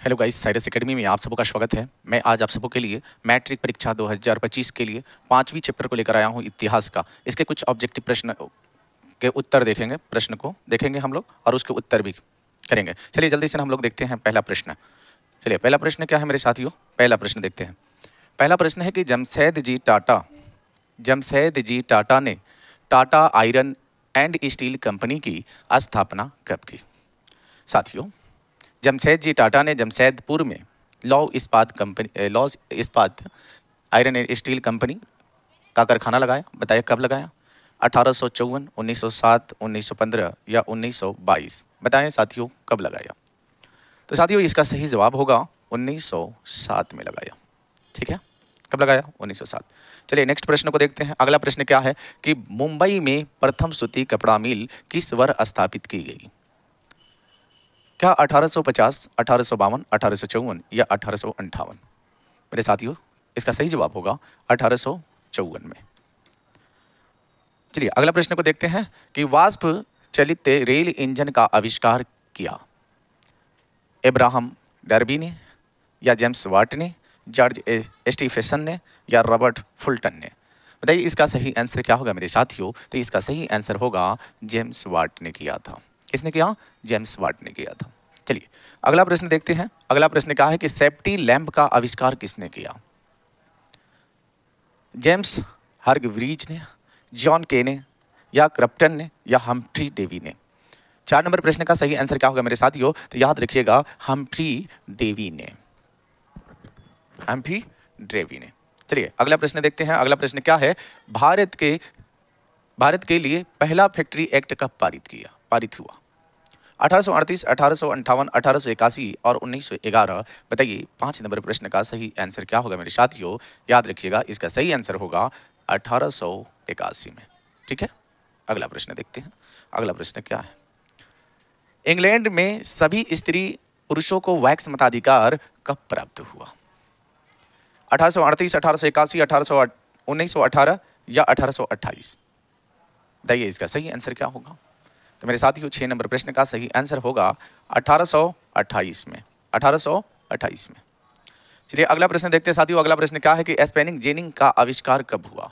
Hello guys, Cyrus academy में आप सबों का स्वागत है। मैं आज आप सबों के लिए मैट्रिक परीक्षा 2025 के लिए 5वीं चैप्टर को लेकर आया हूं, इतिहास का। इसके कुछ ऑब्जेक्टिव प्रश्न के उत्तर देखेंगे, प्रश्न को देखेंगे हम लोग और उसके उत्तर भी करेंगे। चलिए जल्दी से हम लोग देखते हैं पहला प्रश्न। चलिए पहला प्रश्न क्या है मेरे साथियों, पहला प्रश्न देखते हैं। पहला प्रश्न है कि जमशेद जी टाटा ने Tata iron and steel company की स्थापना कब की? साथियों, जमशेद जी टाटा ने जमशेदपुर में लौ इस्पात आयरन एंड स्टील कंपनी का कारखाना लगाया। बताइए कब लगाया? 1854, 1907, 1915 या 1922? बताएं साथियों कब लगाया? तो साथियों इसका सही जवाब होगा 1907 में लगाया। ठीक है, कब लगाया? 1907। चलिए नेक्स्ट प्रश्न को देखते हैं। अगला प्रश्न क्या है कि मुंबई में प्रथम सूती कपड़ा मिल किस वर्ष स्थापित की गई? क्या 1850, 1852, 1854 या 1858? मेरे साथियों इसका सही जवाब होगा 1854 में। चलिए अगला प्रश्न को देखते हैं कि वाष्प चलित रेल इंजन का आविष्कार किया? एब्राहम डर्बी ने या जेम्स वाट ने, जॉर्ज स्टीफेसन ने या रॉबर्ट फुल्टन ने? बताइए इसका सही आंसर क्या होगा मेरे साथियों? तो इसका सही आंसर होगा जेम्स वाट ने किया था। किसने किया? जेम्स वाट ने किया था। चलिए अगला प्रश्न देखते हैं। अगला प्रश्न क्या है कि सेफ्टी लैंप का आविष्कार किसने किया? जेम्स हर्गव्रीज ने, जॉन के ने या क्रप्टन ने या हम्फ्री डेवी ने? 4 नंबर प्रश्न का सही आंसर क्या होगा मेरे साथियों? तो याद रखिएगा हम्फ्री डेवी ने, हम्फ्री डेवी ने। चलिए अगला प्रश्न देखते हैं। अगला प्रश्न क्या है? भारत के लिए पहला फैक्ट्री एक्ट कब पारित हुआ? 1838, 1858, 1881 और 1911? बताइए 5 नंबर प्रश्न का सही आंसर क्या होगा मेरे साथियों? याद रखिएगा इसका सही आंसर होगा 1881 में। ठीक है, अगला प्रश्न देखते हैं। अगला प्रश्न क्या है? इंग्लैंड में सभी स्त्री पुरुषों को वैक्स मताधिकार कब प्राप्त हुआ? 1838, 1881, 1918 या 1828? बताइए इसका सही आंसर क्या होगा? तो मेरे साथियों 6 नंबर प्रश्न का सही आंसर होगा 1828 में, 1828 में। चलिए अगला प्रश्न देखते हैं साथियों। अगला प्रश्न क्या है कि स्पेनिंग जेनिंग का आविष्कार कब हुआ?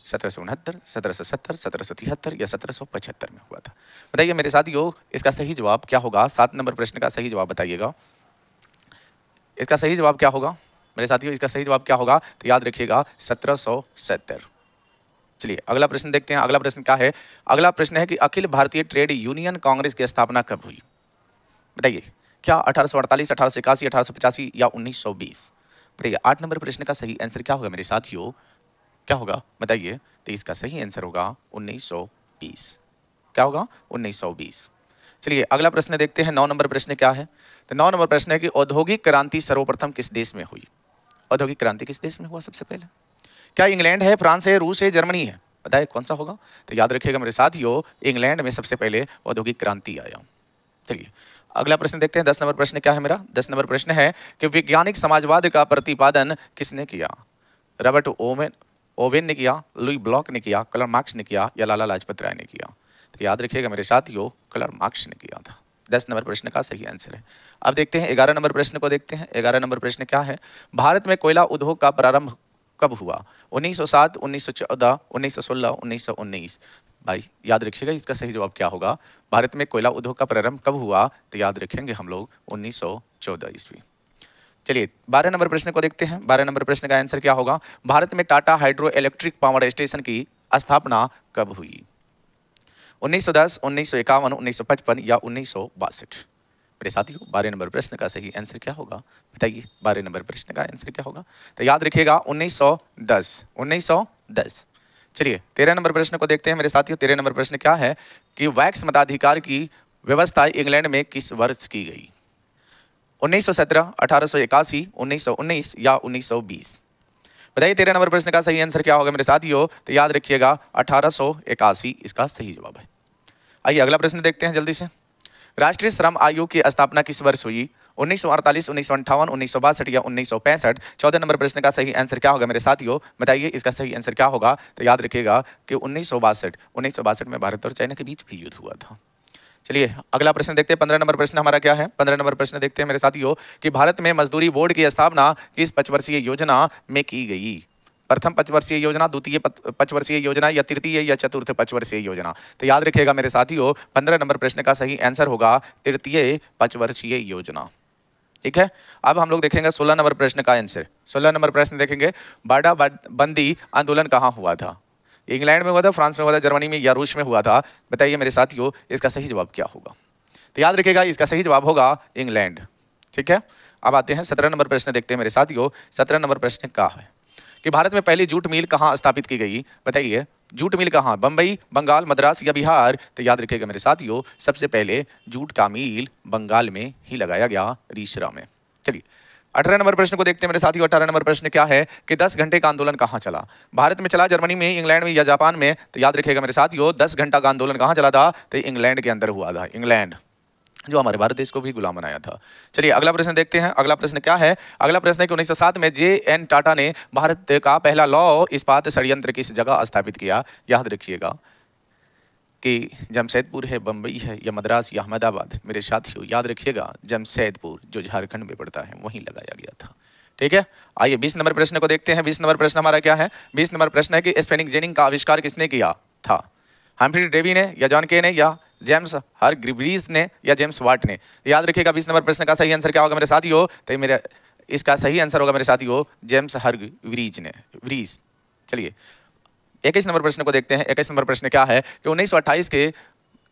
1769, 1770, 1773 या 1775 में हुआ था? बताइए मेरे साथियों इसका सही जवाब क्या होगा? 7 नंबर प्रश्न का सही जवाब बताइएगा। इसका सही जवाब क्या होगा मेरे साथियों? इसका सही जवाब क्या होगा? तो याद रखिएगा 1770। चलिए अगला प्रश्न देखते हैं। अगला प्रश्न क्या है? अगला प्रश्न है कि अखिल भारतीय ट्रेड यूनियन कांग्रेस की स्थापना कब हुई? बताइए क्या 1848, 1881, 1885 या 1920? बताइए 8 नंबर प्रश्न का सही आंसर क्या होगा मेरे साथियों? क्या होगा बताइए? तो इसका सही आंसर होगा 1920। क्या होगा? 1920। चलिए अगला प्रश्न देखते हैं। 9 नंबर प्रश्न क्या है? तो 9 नंबर प्रश्न है कि औद्योगिक क्रांति सर्वप्रथम किस देश में हुई? औद्योगिक क्रांति किस देश में हुआ सबसे पहले? क्या इंग्लैंड है, फ्रांस है, रूस है, जर्मनी है? बताइए कौन सा होगा? तो याद रखिएगा मेरे साथियों इंग्लैंड में सबसे पहले औद्योगिक क्रांति आया। चलिए अगला प्रश्न देखते हैं। 10 नंबर प्रश्न क्या है मेरा? 10 नंबर प्रश्न है कि वैज्ञानिक समाजवाद का प्रतिपादन किसने किया? रॉबर्ट ओवेन ने किया, लुई ब्लॉक ने किया, कार्ल मार्क्स ने किया या लाला लाजपत राय ने किया? तो याद रखिएगा मेरे साथियों कार्ल मार्क्स ने किया था। 10 नंबर प्रश्न का सही आंसर है। अब देखते हैं 11 नंबर प्रश्न को देखते हैं। 11 नंबर प्रश्न क्या है? भारत में कोयला उद्योग का प्रारंभ कब हुआ? 1907, 1914, 1916, 1919? भाई याद रखिएगा इसका सही जवाब क्या होगा? भारत में कोयला उद्योग का प्रारंभ कब हुआ? तो याद रखेंगे हम लोग 1914 ईस्वी। चलिए 12 नंबर प्रश्न को देखते हैं। 12 नंबर प्रश्न का आंसर क्या होगा? भारत में Tata hydro electric power station की स्थापना कब हुई? 1910, 1951, 1955 या 1962? मेरे साथियों 12 नंबर प्रश्न का सही आंसर क्या होगा? बताइए 12 नंबर प्रश्न का आंसर क्या होगा? तो याद रखिएगा 1910, 1910। चलिए 13 नंबर प्रश्न को देखते हैं मेरे साथियों। 13 नंबर प्रश्न क्या है कि वैक्स मताधिकार की व्यवस्था इंग्लैंड में किस वर्ष की गई? 1917, 1881, 1919 या 1920? बताइए 13 नंबर प्रश्न का सही आंसर क्या होगा मेरे साथियों? तो याद रखिएगा 1881 इसका सही जवाब है। आइए अगला प्रश्न देखते हैं जल्दी से। राष्ट्रीय श्रम आयोग की स्थापना किस वर्ष हुई? 1948, 1958, 1962 या 1965? 14 नंबर प्रश्न का सही आंसर क्या होगा मेरे साथियों? बताइए इसका सही आंसर क्या होगा? तो याद रखिएगा कि 1962 में भारत और चाइना के बीच भी युद्ध हुआ था। चलिए अगला प्रश्न देखते हैं। 15 नंबर प्रश्न हमारा क्या है? 15 नंबर प्रश्न देखते हैं मेरे साथियों कि भारत में मजदूरी बोर्ड की स्थापना किस पंचवर्षीय योजना में की गई? प्रथम पंचवर्षीय योजना, द्वितीय पंचवर्षीय योजना या तृतीय या चतुर्थ पंचवर्षीय योजना? तो याद रखिएगा मेरे साथियों 15 नंबर प्रश्न का सही आंसर होगा तृतीय पंचवर्षीय योजना। ठीक है, अब हम लोग देखेंगे 16 नंबर प्रश्न का आंसर। 16 नंबर प्रश्न देखेंगे, बाड़ा बंदी आंदोलन कहाँ हुआ था? इंग्लैंड में हुआ था, फ्रांस में हुआ था, जर्मनी में या रूस में हुआ था? बताइए मेरे साथियों इसका सही जवाब क्या होगा? तो याद रखिएगा इसका सही जवाब होगा इंग्लैंड। ठीक है, अब आते हैं 17 नंबर प्रश्न देखते हैं मेरे साथियों। 17 नंबर प्रश्न क्या है कि भारत में पहली जूट मिल कहाँ स्थापित की गई? बताइए जूट मिल कहाँ, बंबई, बंगाल, मद्रास या बिहार? तो याद रखिएगा मेरे साथियों सबसे पहले जूट का मिल बंगाल में ही लगाया गया, रीसरा में। चलिए 18 नंबर प्रश्न को देखते हैं मेरे साथियों। 18 नंबर प्रश्न क्या है कि 10 घंटे का आंदोलन कहाँ चला? भारत में चला, जर्मनी में, इंग्लैंड में या जापान में? तो याद रखिएगा मेरे साथियों 10 घंटा का आंदोलन कहाँ चला था? तो इंग्लैंड के अंदर हुआ था, इंग्लैंड जो हमारे भारत देश को भी गुलाम बनाया था। चलिए अगला प्रश्न देखते हैं। अगला प्रश्न क्या है? अगला प्रश्न है कि 1907 में जे.एन. टाटा ने भारत का पहला लौह इस्पात संयंत्र किस जगह स्थापित किया? याद रखिएगा कि जमशेदपुर है, बम्बई है या मद्रास या अहमदाबाद? मेरे साथियों याद रखिएगा जमशेदपुर जो झारखंड में पड़ता है वहीं लगाया गया था। ठीक है, आइए 20 नंबर प्रश्न को देखते हैं। 20 नंबर प्रश्न हमारा क्या है? 20 नंबर प्रश्न है कि स्पेनिक जेनिंग का आविष्कार किसने किया था? हम्फ्री डेवी ने या जॉन के ने या जेम्स हरग्रीव्स ने या जेम्स वाट ने? याद रखिएगा 20 नंबर प्रश्न का सही आंसर क्या होगा मेरे साथियों? तो मेरे इसका सही आंसर होगा मेरे साथियों जेम्स हरग्रीव्स ने, व्रीज। चलिए 21 नंबर प्रश्न को देखते हैं। 21 नंबर प्रश्न क्या है कि 1928 के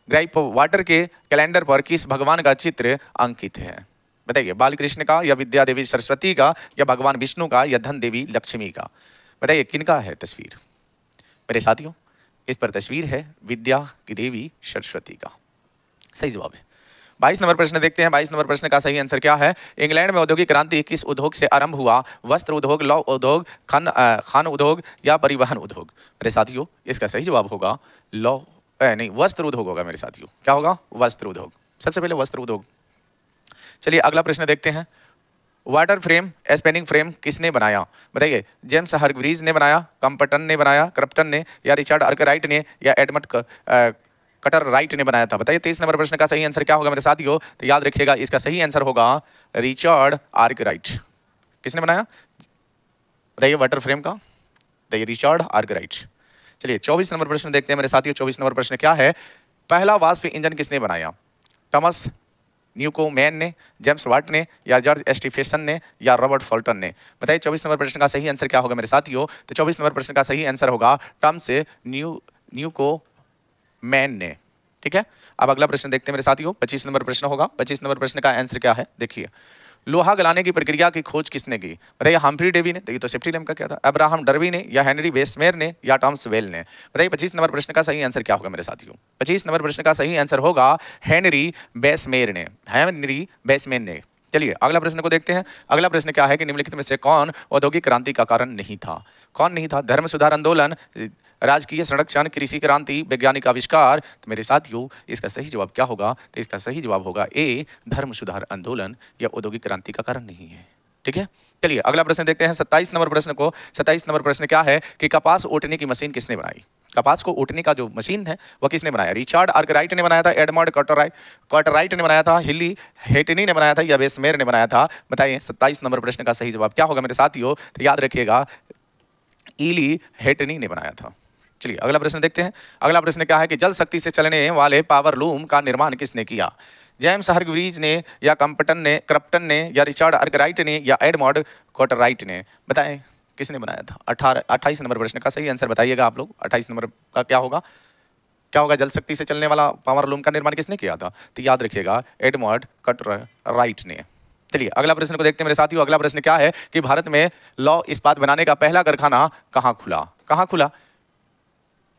ग्राइप वाटर के कैलेंडर पर किस भगवान का चित्र अंकित है? बताइए बालकृष्ण का या विद्या देवी सरस्वती का या भगवान विष्णु का या धन देवी लक्ष्मी का? बताइए किनका है तस्वीर? मेरे साथियों इस पर तस्वीर है विद्या की देवी सरस्वती का। सही जवाब है। 22 नंबर प्रश्न देखते हैं। 22 नंबर प्रश्न का सही आंसर क्या है? इंग्लैंड में औद्योगिक क्रांति किस उद्योग से आरंभ हुआ? वस्त्र उद्योग, लौह उद्योग, खान उद्योग या परिवहन उद्योग? मेरे साथियों इसका सही जवाब होगा वस्त्र उद्योग होगा मेरे साथियों। क्या होगा? वस्त्र उद्योग, सबसे पहले वस्त्र उद्योग। चलिए अगला प्रश्न देखते हैं। वाटर फ्रेम स्पेनिंग फ्रेम किसने बनाया? बताइए जेम्स हरग्रीव्स ने बनाया, कंपटन ने बनाया, क्रप्टन ने या रिचर्ड आर्कराइट ने या एडमंड कटर राइट ने बनाया था? बताइए 23 नंबर प्रश्न का सही आंसर क्या होगा मेरे साथियों? तो याद रखिएगा इसका सही आंसर होगा रिचर्ड आर्कराइट। किसने बनाया? बताइए वाटर फ्रेम का? बताइए रिचर्ड आर्कराइट। चलिए 24 नंबर प्रश्न देखते हैं मेरे साथियों। 24 नंबर प्रश्न क्या है? पहला वाष्प इंजन किसने बनाया? थॉमस न्यूकोमैन ने, जेम्स वाट ने या जॉर्ज स्टीफेसन ने या रॉबर्ट फुल्टन ने? बताइए 24 नंबर प्रश्न का सही आंसर क्या होगा मेरे साथियों? तो 24 नंबर प्रश्न का सही आंसर होगा थॉमस न्यूकोमैन ने। ठीक है, अब अगला प्रश्न देखते हैं मेरे साथियों। 25 नंबर प्रश्न होगा। 25 नंबर प्रश्न का आंसर क्या है? देखिए लोहा गलाने की प्रक्रिया की खोज किसने की? बताइए हम्फ्री डेवी ने, तो ये तो सेफ्टी लैम्प का क्या था, अब्राहम डर्बी ने या हेनरी वेस्मेयर ने या टॉमस वेल ने? बताइए 25 नंबर प्रश्न का सही आंसर क्या होगा मेरे साथियों? 25 नंबर प्रश्न का सही आंसर होगा हेनरी वेस्मेयर ने, हेनरी वेस्मेयर ने। चलिए अगला प्रश्न को देखते हैं। अगला प्रश्न क्या है कि निम्नलिखित में से कौन औद्योगिक क्रांति का कारण नहीं था? कौन नहीं था? धर्म सुधार आंदोलन, राजकीय संरक्षण, कृषि क्रांति, वैज्ञानिक आविष्कार? तो मेरे साथियों इसका सही जवाब क्या होगा? तो इसका सही जवाब होगा ए, धर्म सुधार आंदोलन या औद्योगिक क्रांति का कारण नहीं है। ठीक है, चलिए अगला प्रश्न देखते हैं 27 नंबर प्रश्न को। 27 नंबर प्रश्न क्या है कि कपास ओटने की मशीन किसने बनाई? कपास को ओटने का जो मशीन है वह किसने बनाया? रिचर्ड आर्कराइट ने बनाया था, एडमंड कार्टराइट ने बनाया था, हिली हेटनी ने बनाया था या वेस्मेयर ने बनाया था? बताइए 27 नंबर प्रश्न का सही जवाब क्या होगा मेरे साथियों? तो याद रखिएगा इली हेटनी ने बनाया था। चलिए अगला प्रश्न देखते हैं। अगला प्रश्न क्या है कि जल शक्ति से चलने वाले पावर लूम का निर्माण किसने किया? जेम्स हरग्रीव्स ने या क्रप्टन ने या रिचर्ड आर्कराइट ने या एडमंड कार्टराइट ने? बताएं किसने बनाया था? 28 नंबर प्रश्न का सही आंसर बताइएगा आप लोग। 28 नंबर का क्या होगा? क्या होगा? जल शक्ति से चलने वाला पावर लूम का निर्माण किसने किया था? तो याद रखिएगा एडमंड कार्टराइट ने। चलिए अगला प्रश्न को देखते हैं मेरे साथियों। अगला प्रश्न क्या है कि भारत में लौह इस्पात बनाने का पहला कारखाना कहाँ खुला? कहाँ खुला?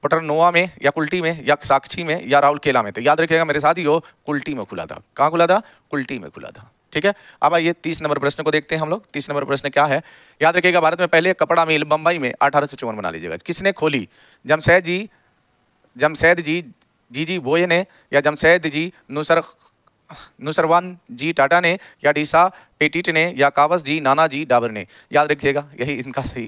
पटरनोवा में या कुल्टी में या साक्षी में या राउरकेला में? तो याद रखिएगा मेरे साथियों कुल्टी में खुला था। कहाँ खुला था? कुल्टी में खुला था। ठीक है, अब आइए 30 नंबर प्रश्न को देखते हैं हम लोग। 30 नंबर प्रश्न क्या है? याद रखिएगा भारत में पहले कपड़ा मिल बंबई में 1854 बना लीजिएगा किसने खोली? जमशेद जी जी बोये ने या जमशेद जी नुसर नुसरवान जी टाटा ने, या डीसा पेटिट ने, या कावस जी नानाजी डाबर ने? याद रखिएगा यही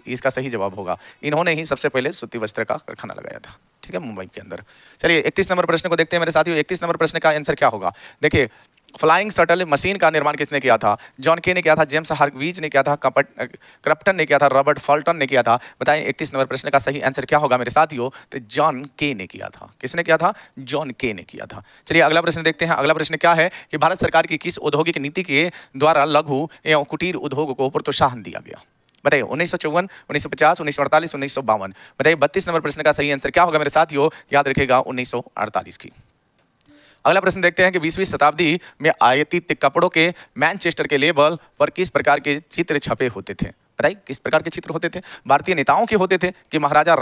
इसका सही जवाब होगा। इन्होंने ही सबसे पहले सूती वस्त्र का कारखाना लगाया था, ठीक है, मुंबई के अंदर। चलिए 31 नंबर प्रश्न को देखते हैं मेरे साथियों। 31 नंबर प्रश्न का आंसर क्या होगा? देखिए, फ्लाइंग शटल मशीन का निर्माण किसने किया था? जॉन के ने किया था, जेम्स हार्गवीज ने किया था, क्रप्टन ने किया था, रॉबर्ट फल्टन ने किया था? बताएं 31 नंबर प्रश्न का सही आंसर क्या होगा मेरे साथियों? तो जॉन के ने किया था। किसने किया था? जॉन के ने किया था। चलिए अगला प्रश्न देखते हैं। अगला प्रश्न क्या है कि भारत सरकार की किस औद्योगिक नीति के द्वारा लघु एवं कुटीर उद्योग को प्रोत्साहन दिया गया? बताइए 1954, 1950, 1948, 1952। बताइए 32 नंबर प्रश्न का सही आंसर क्या होगा मेरे साथियों? याद रखिएगा 1948 की। अगला प्रश्न देखते हैं कि 20वीं शताब्दी में आयातित कपड़ों के मैनचेस्टर के लेबल पर किस प्रकार के चित्र छपे होते थे? बताइए किस प्रकार के चित्र होते थे? भारतीय नेताओं के होते थे, कि महाराजा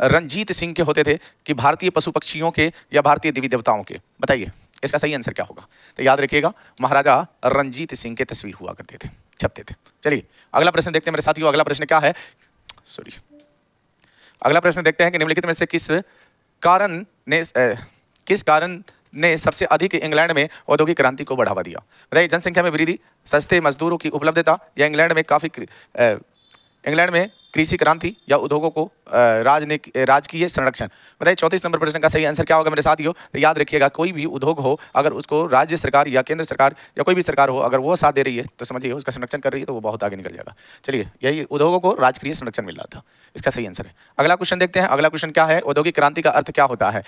रंजीत सिंह के होते थे, कि भारतीय पशु पक्षियों के, या भारतीय देवी देवताओं के? बताइए इसका सही आंसर क्या होगा? तो याद रखिएगा महाराजा रंजीत सिंह के तस्वीर हुआ करते थे, छपते थे। चलिए अगला प्रश्न देखते हैं मेरे साथियों। अगला प्रश्न क्या है? अगला प्रश्न देखते हैं कि निम्नलिखित में से किस कारण ने सबसे अधिक इंग्लैंड में औद्योगिक क्रांति को बढ़ावा दिया? बताइए जनसंख्या में वृद्धि, सस्ते मजदूरों की उपलब्धता, या इंग्लैंड में कृषि क्रांति, या उद्योगों को राजकीय संरक्षण? बताइए 34 नंबर प्रश्न का सही आंसर क्या होगा मेरे साथियों? तो याद रखिएगा कोई भी उद्योग हो, अगर उसको राज्य सरकार या केंद्र सरकार या कोई भी सरकार हो, अगर वो साथ दे रही है तो समझिए उसका संरक्षण कर रही है, तो वो बहुत आगे निकल जाएगा। चलिए यही उद्योगों को राजकीय संरक्षण मिल रहा था, इसका सही आंसर है। अगला क्वेश्चन देखते हैं। अगला क्वेश्चन क्या है? औद्योगिक क्रांति का अर्थ क्या होता है?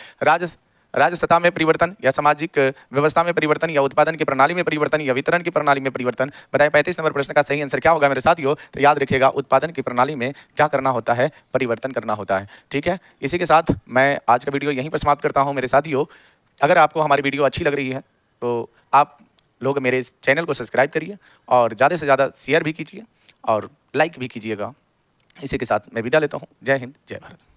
राज्य सत्ता में परिवर्तन, या सामाजिक व्यवस्था में परिवर्तन, या उत्पादन की प्रणाली में परिवर्तन, या वितरण की प्रणाली में परिवर्तन? बताएं 35 नंबर प्रश्न का सही आंसर क्या होगा मेरे साथियों? तो याद रखिएगा उत्पादन की प्रणाली में क्या करना होता है? परिवर्तन करना होता है, ठीक है। इसी के साथ मैं आज का वीडियो यहीं पर समाप्त करता हूँ मेरे साथियों। अगर आपको हमारी वीडियो अच्छी लग रही है तो आप लोग मेरे इस चैनल को सब्सक्राइब करिए और ज़्यादा से ज़्यादा शेयर भी कीजिए और लाइक भी कीजिएगा। इसी के साथ मैं विदा लेता हूँ। जय हिंद, जय भारत।